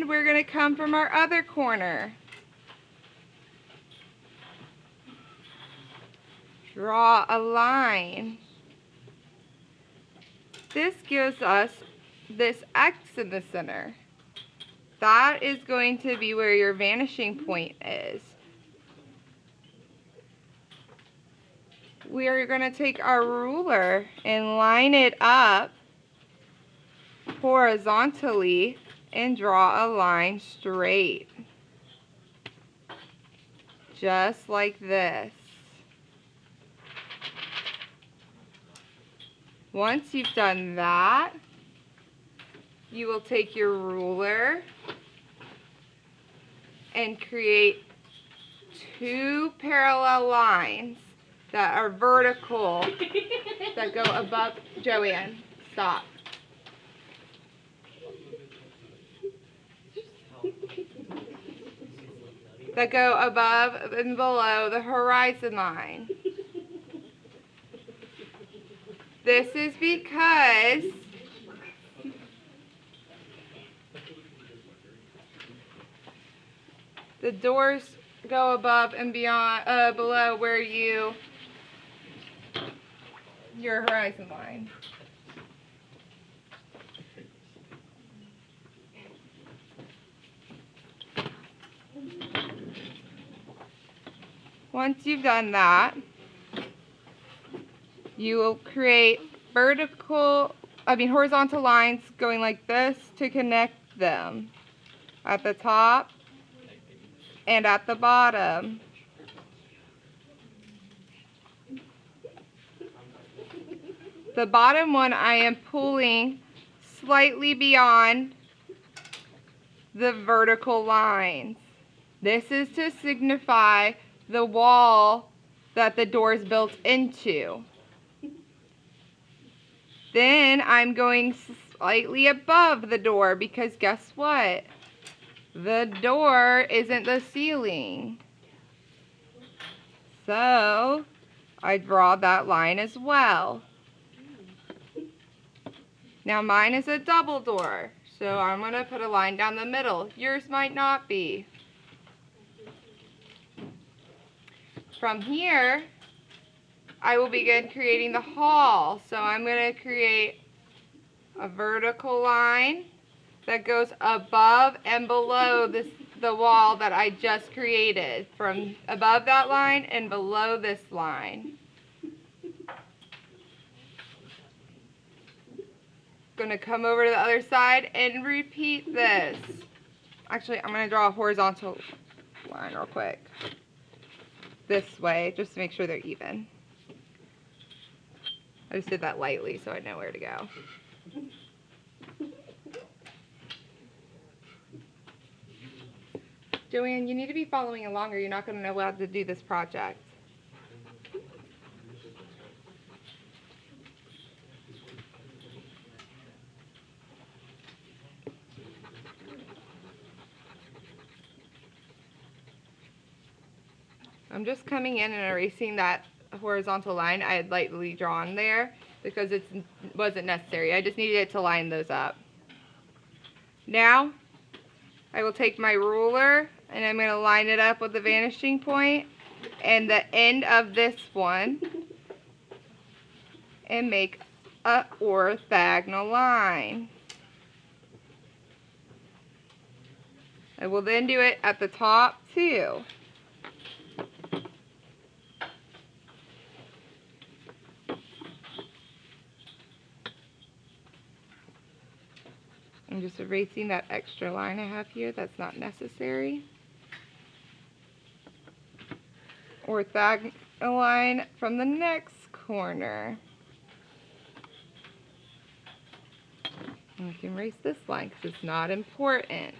we're going to come from our other corner. Draw a line. This gives us this X in the center. That is going to be where your vanishing point is. We are going to take our ruler and line it up horizontally and draw a line straight. Just like this. Once you've done that, you will take your ruler and create two parallel lines that are vertical, that go above. Joanne, stop. That go above and below the horizon line. This is because the doors go above and beyond, below where your horizon line. Once you've done that, you will create horizontal lines going like this to connect them at the top and at the bottom. The bottom one I am pulling slightly beyond the vertical lines. This is to signify the wall that the door is built into. Then I'm going slightly above the door because guess what? The door isn't the ceiling. So I draw that line as well. Now mine is a double door, so I'm going to put a line down the middle. Yours might not be. From here, I will begin creating the hall. So I'm going to create a vertical line that goes above and below the wall that I just created. From above that line and below this line. Going to come over to the other side and repeat this. Actually, I'm going to draw a horizontal line real quick. This way, just to make sure they're even. I just did that lightly so I know where to go. Joanne, you need to be following along or you're not going to know how to do this project. I'm just coming in and erasing that horizontal line I had lightly drawn there because it wasn't necessary. I just needed it to line those up. Now, I will take my ruler and I'm going to line it up with the vanishing point and the end of this one and make a orthogonal line. I will then do it at the top too. I'm just erasing that extra line I have here that's not necessary. Orthogonal line from the next corner. And I can erase this line because it's not important.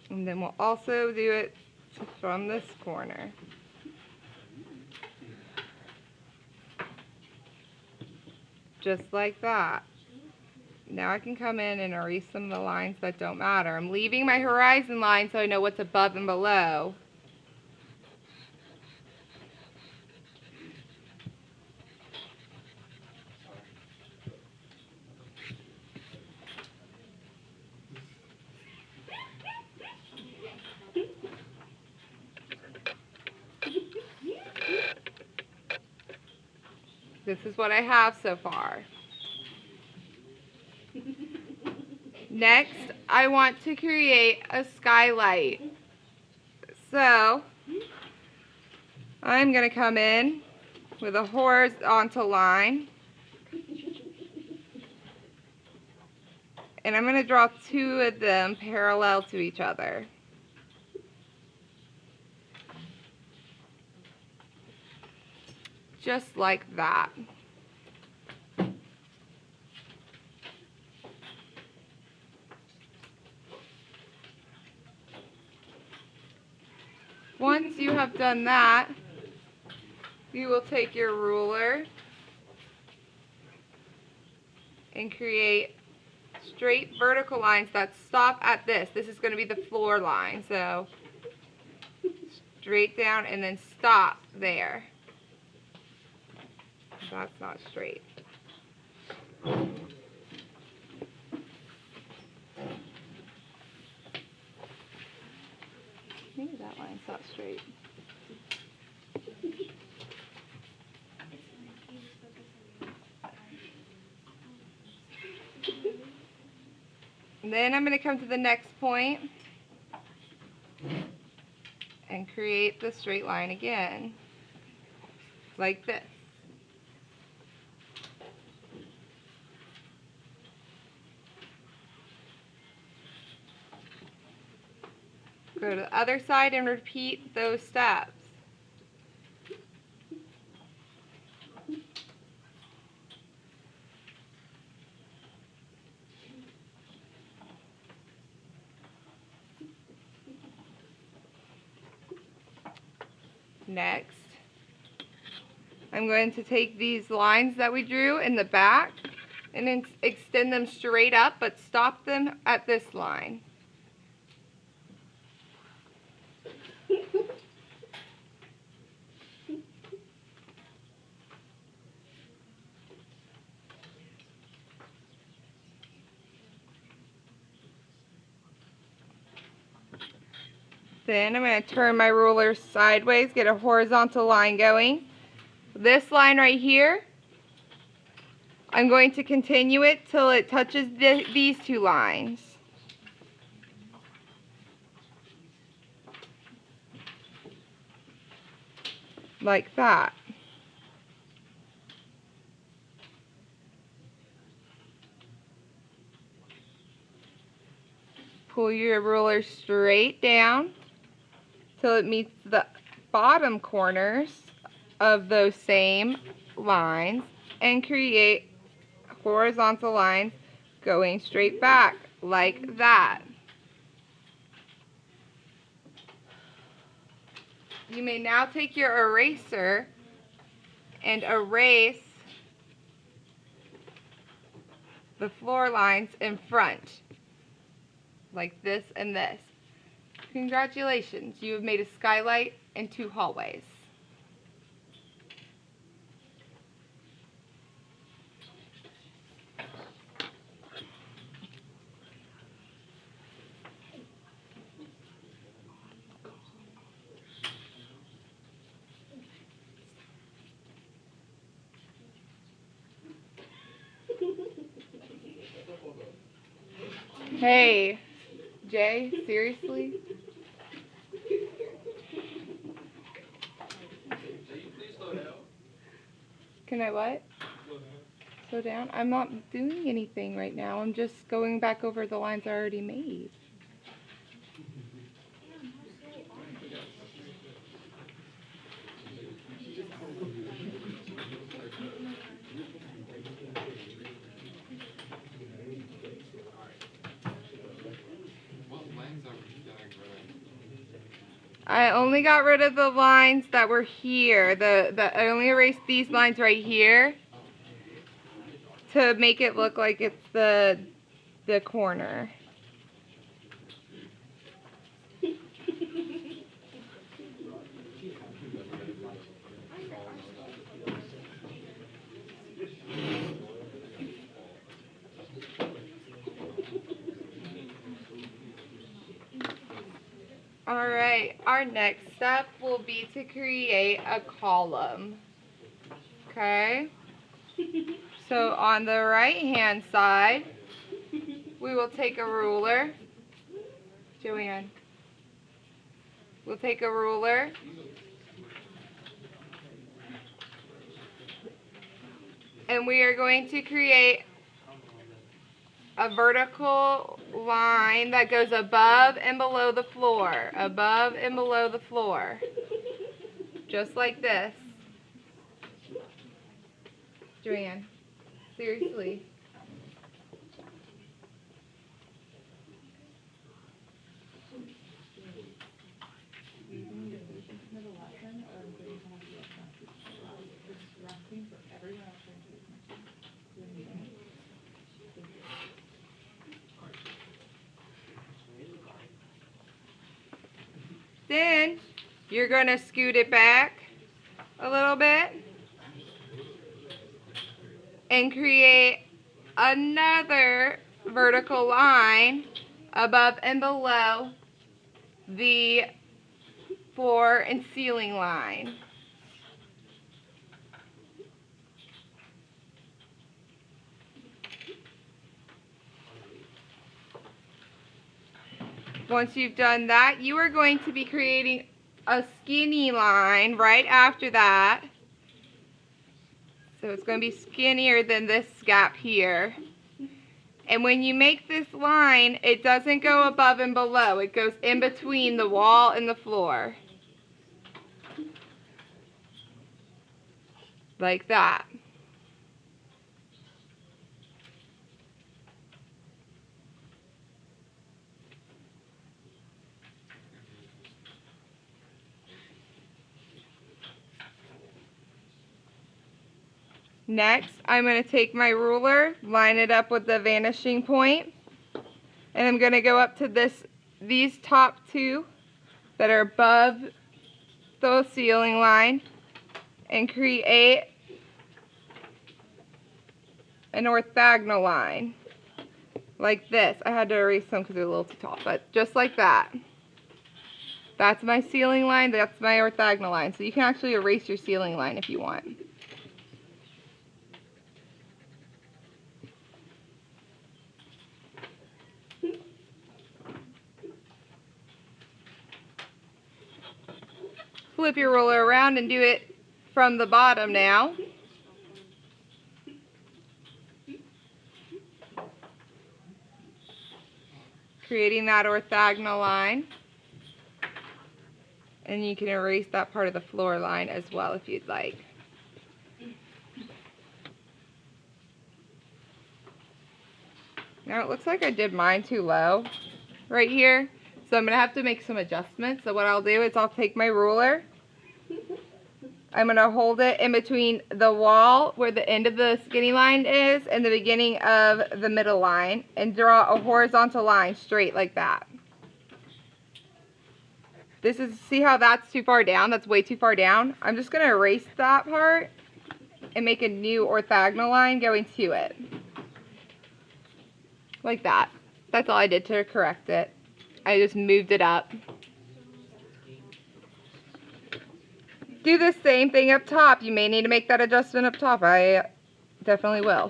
And then we'll also do it from this corner. Just like that. Now I can come in and erase some of the lines that don't matter. I'm leaving my horizon line so I know what's above and below. This is what I have so far. Next, I want to create a skylight. So, I'm going to come in with a horizontal line. And I'm going to draw two of them parallel to each other. Just like that. Once you have done that, you will take your ruler and create straight vertical lines that stop at this. This is going to be the floor line. So straight down and then stop there. That's not straight. Maybe that line's not straight. Then I'm going to come to the next point and create the straight line again, like this. Go to the other side and repeat those steps. Next, I'm going to take these lines that we drew in the back and then extend them straight up, but stop them at this line. Then I'm going to turn my ruler sideways, get a horizontal line going. This line right here, I'm going to continue it till it touches these two lines. Like that. Pull your ruler straight down till it meets the bottom corners of those same lines and create horizontal lines going straight back like that. You may now take your eraser and erase the floor lines in front, like this and this. Congratulations, you have made a skylight and two hallways. Hey, Jay, seriously? Can I what? Slow down? I'm not doing anything right now. I'm just going back over the lines I already made. I only got rid of the lines that were here. I only erased these lines right here to make it look like it's the corner. Alright, our next step will be to create a column. Okay? So on the right hand side, we will take a ruler. Joanne. We'll take a ruler. And we are going to create a vertical line that goes above and below the floor. Above and below the floor. Just like this. Joanne, seriously. Then you're going to scoot it back a little bit and create another vertical line above and below the floor and ceiling line. Once you've done that, you are going to be creating a skinny line right after that. So it's going to be skinnier than this gap here. And when you make this line, it doesn't go above and below. It goes in between the wall and the floor. Like that. Next, I'm going to take my ruler, line it up with the vanishing point, and I'm going to go up to these top two that are above the ceiling line and create an orthogonal line like this. I had to erase some because they're a little too tall, but just like that. That's my ceiling line, that's my orthogonal line. So you can actually erase your ceiling line if you want. Flip your ruler around and do it from the bottom now. Creating that orthogonal line. And you can erase that part of the floor line as well if you'd like. Now it looks like I did mine too low right here. So I'm going to have to make some adjustments. So what I'll do is I'll take my ruler. I'm going to hold it in between the wall where the end of the skinny line is and the beginning of the middle line and draw a horizontal line straight like that. See how that's too far down? That's way too far down. I'm just going to erase that part and make a new orthogonal line going to it. Like that. That's all I did to correct it. I just moved it up. Do the same thing up top. You may need to make that adjustment up top. I definitely will.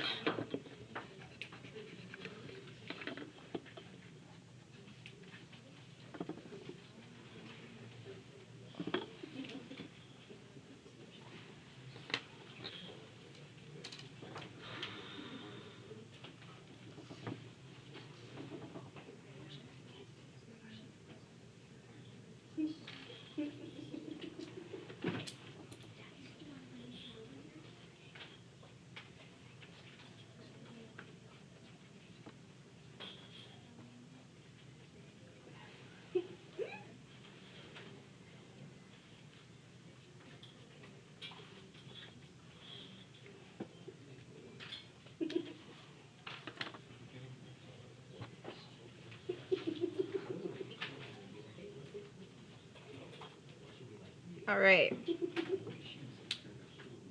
All right.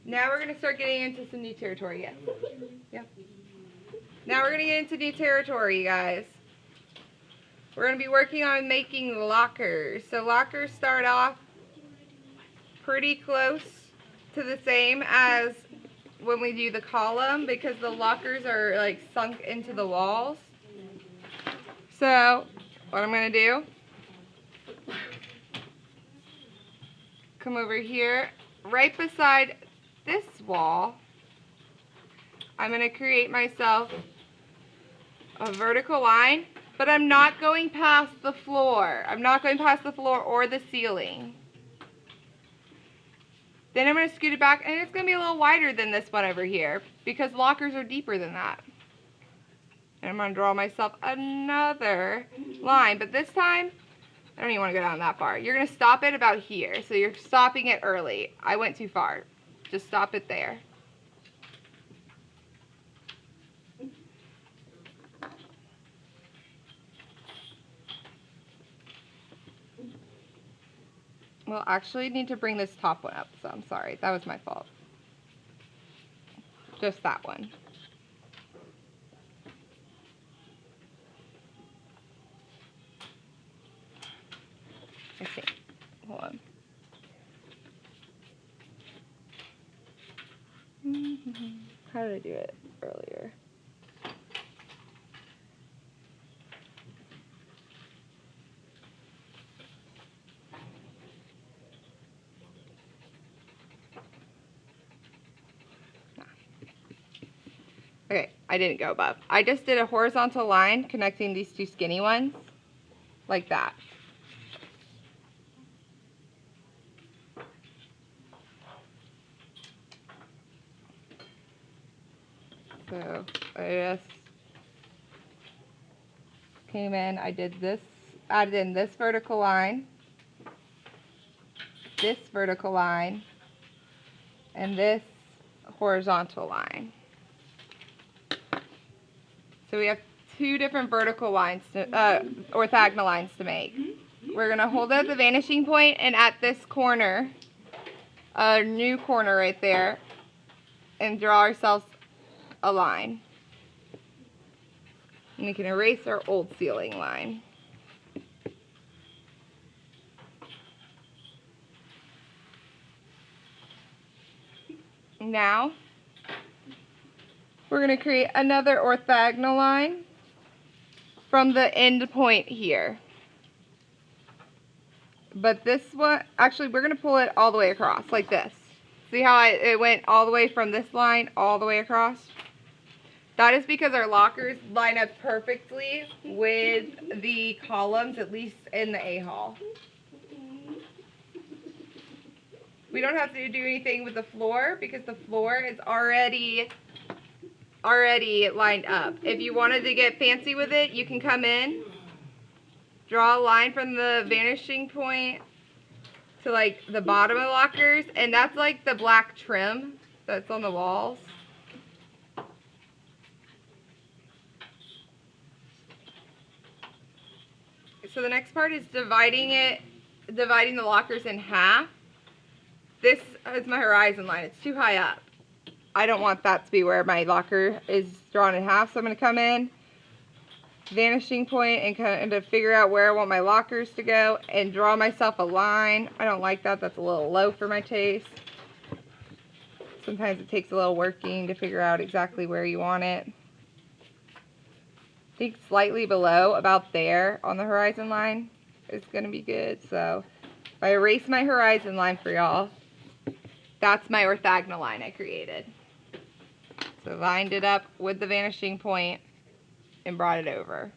Now we're going to start getting into some new territory. Yes. Yep. Now we're going to get into new territory, you guys. We're going to be working on making lockers. So lockers start off pretty close to the same as when we do the column because the lockers are like sunk into the walls. So what I'm going to do, come over here right beside this wall. I'm going to create myself a vertical line, but I'm not going past the floor. I'm not going past the floor or the ceiling. Then I'm going to scoot it back, and it's going to be a little wider than this one over here because lockers are deeper than that. And I'm going to draw myself another line, but this time, I don't even want to go down that far. You're going to stop it about here, so you're stopping it early. I went too far. Just stop it there. Well, actually, I need to bring this top one up, so I'm sorry. That was my fault. Just that one. I think. Hold on. How did I do it earlier? Okay, I didn't go above. I just did a horizontal line connecting these two skinny ones, like that. So I just came in, I did this, added in this vertical line, this vertical line, and this horizontal line. So we have two different vertical lines, orthogonal lines to make. We're going to hold it at the vanishing point and at this corner, a new corner right there, and draw ourselves a line. And we can erase our old ceiling line. Now, we're going to create another orthogonal line from the end point here. But this one, actually, we're going to pull it all the way across, like this. See how it went all the way from this line all the way across? That is because our lockers line up perfectly with the columns, at least in the A-hall. We don't have to do anything with the floor because the floor is already lined up. If you wanted to get fancy with it, you can come in, draw a line from the vanishing point to like the bottom of the lockers, and that's like the black trim that's on the walls. So the next part is dividing the lockers in half. This is my horizon line. It's too high up. I don't want that to be where my locker is drawn in half, so I'm going to come in, vanishing point, and kind of figure out where I want my lockers to go and draw myself a line. I don't like that. That's a little low for my taste. Sometimes it takes a little working to figure out exactly where you want it. I think slightly below, about there on the horizon line is going to be good. So if I erase my horizon line for y'all, that's my orthogonal line I created. So lined it up with the vanishing point and brought it over.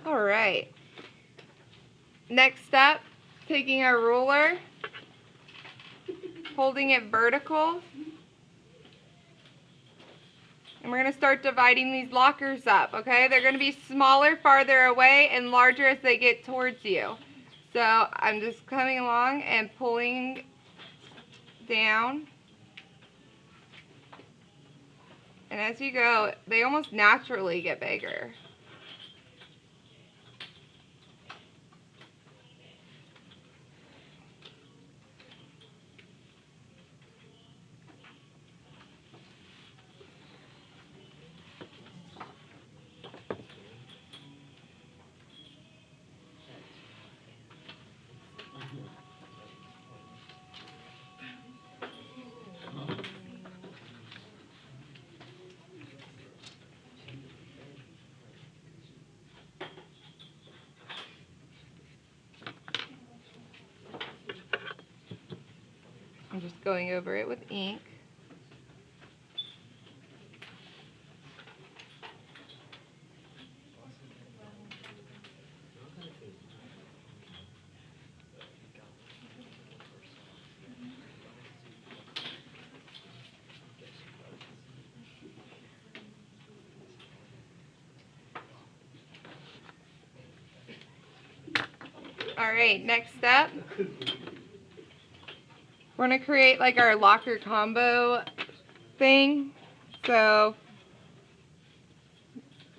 Alright, next step, taking a ruler, holding it vertical, and we're going to start dividing these lockers up, okay? They're going to be smaller farther away and larger as they get towards you. So I'm just coming along and pulling down And as you go, they almost naturally get bigger. I'm just going over it with ink. Alright, next step. We're going to create like our locker combo thing. So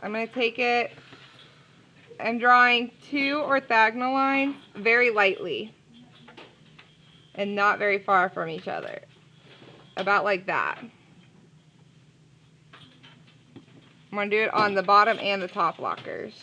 I'm going to take it, I'm drawing 2 orthogonal lines very lightly and not very far from each other. About like that. I'm going to do it on the bottom and the top lockers.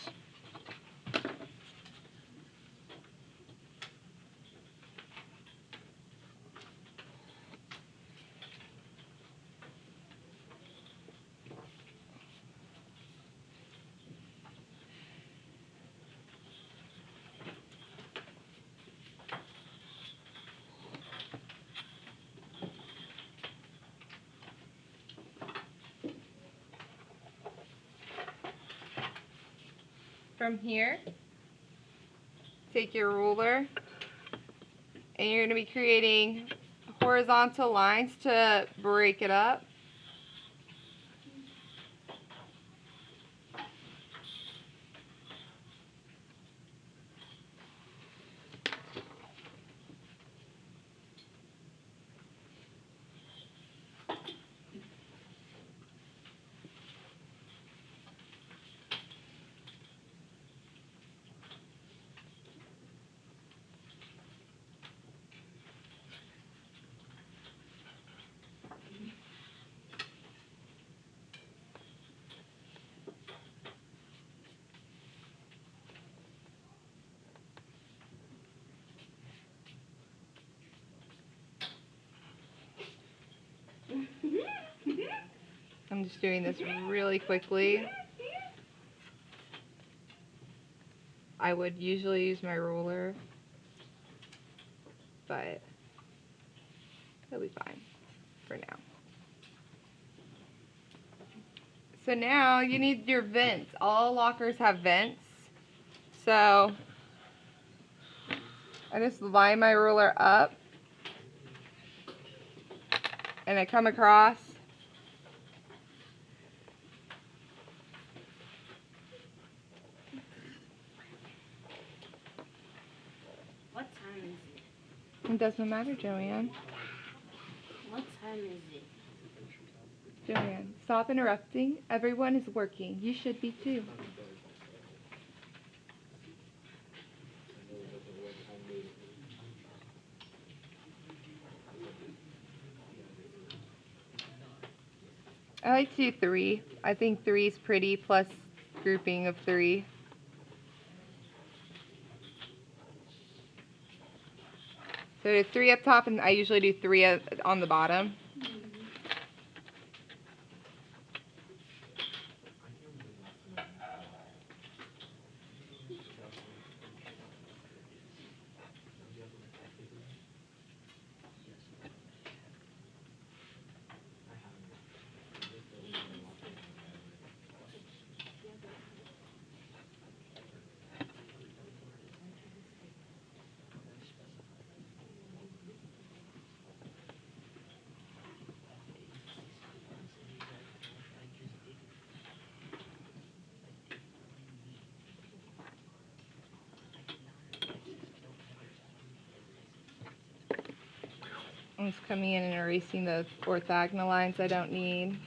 From here, take your ruler and you're going to be creating horizontal lines to break it up. I'm just doing this really quickly. I would usually use my ruler, but it'll be fine for now. So now you need your vents. All lockers have vents. So I just line my ruler up and I come across. What time is it? It doesn't matter, Joanne. What time is it? Joanne, stop interrupting. Everyone is working. You should be too. I like to do 3. I think 3 is pretty, plus grouping of 3. So 3 up top, and I usually do 3 on the bottom. I'm just coming in and erasing the orthogonal lines I don't need.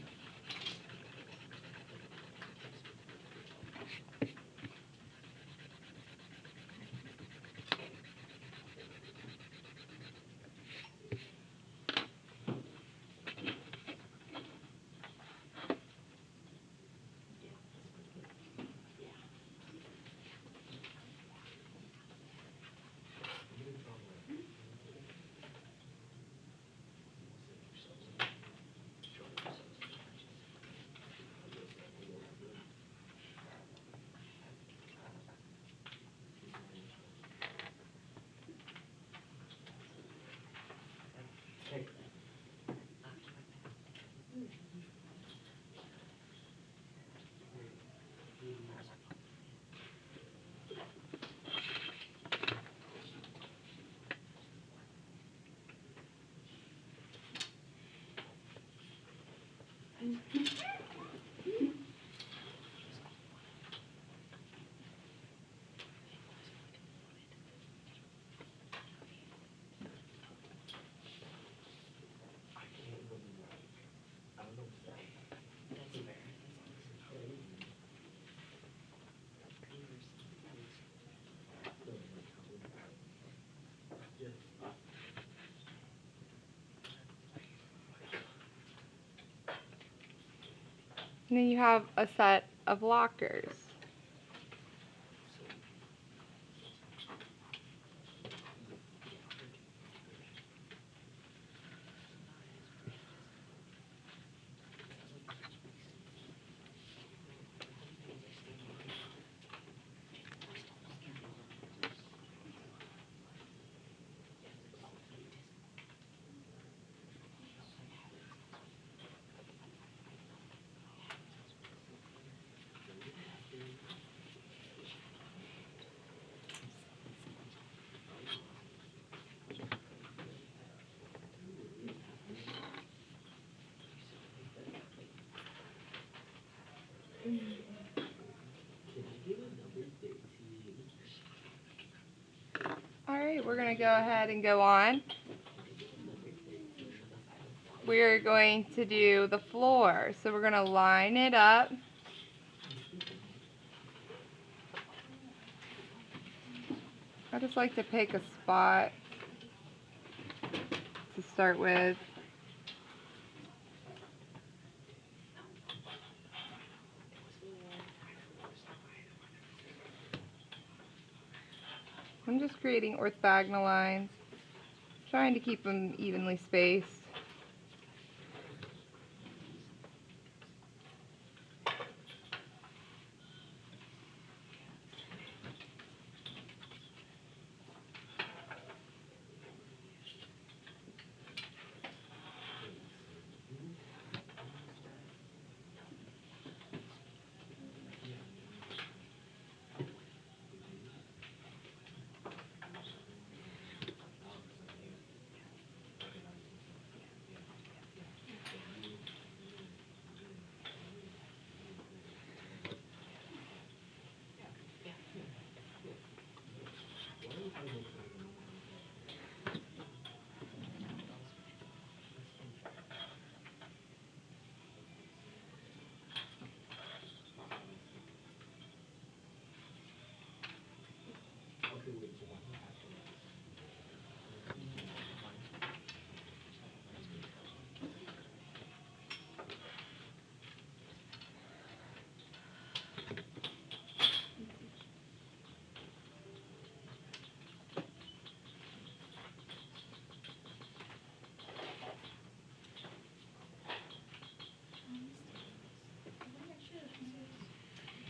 And then you have a set of lockers. Alright, we're going to go ahead and go on. We're going to do the floor. So we're going to line it up. I just like to pick a spot to start with. I'm just creating orthogonal lines, trying to keep them evenly spaced.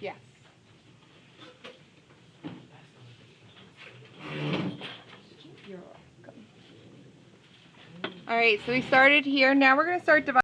Yes. You're welcome. Alright, so we started here. Now we're going to start dividing.